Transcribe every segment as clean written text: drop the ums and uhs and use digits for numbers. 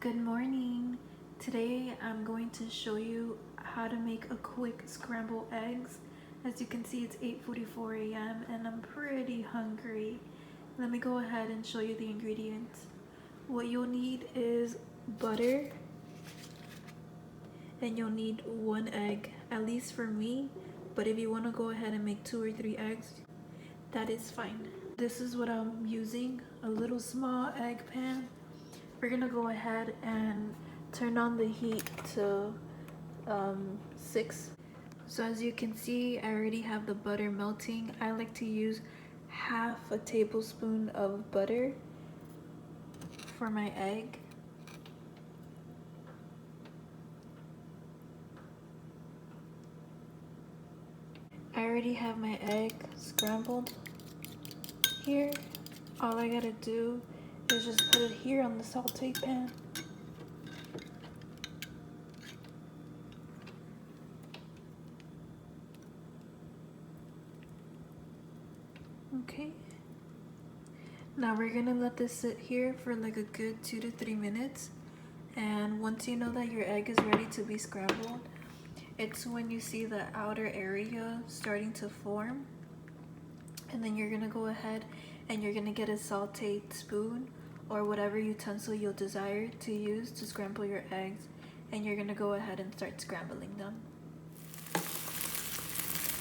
Good morning. Today I'm going to show you how to make a quick scrambled eggs. As you can see, it's 8:44 a.m. and I'm pretty hungry. Let me go ahead and show you the ingredients. What you'll need is butter, and you'll need 1 egg, at least for me, but if you want to go ahead and make 2 or 3 eggs, that is fine. This is what I'm using, a little small egg pan. We're gonna go ahead and turn on the heat to 6. So as you can see, I already have the butter melting. I like to use half a tablespoon of butter for my egg. I already have my egg scrambled here. All I gotta do is just put it here on the saute pan. Okay. Now we're gonna let this sit here for like a good 2 to 3 minutes. And once you know that your egg is ready to be scrambled, it's when you see the outer area starting to form. And then you're gonna go ahead and you're gonna get a sauteed spoon or whatever utensil you'll desire to use to scramble your eggs, and you're gonna go ahead and start scrambling them.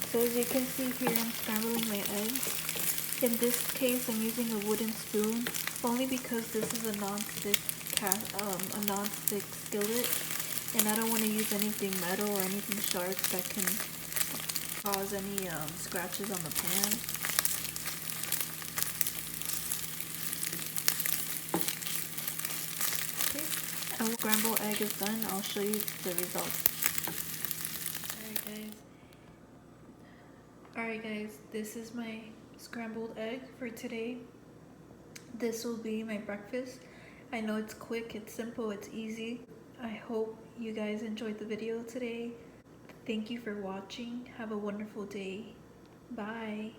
So as you can see here, I'm scrambling my eggs. In this case, I'm using a wooden spoon only because this is a non-stick skillet, and I don't want to use anything metal or anything sharp that can cause any scratches on the pan. Okay, and scrambled egg is done. I'll show you the results. Alright guys, this is my scrambled egg for today. This will be my breakfast. I know it's quick, it's simple, it's easy. I hope you guys enjoyed the video today. Thank you for watching. Have a wonderful day. Bye.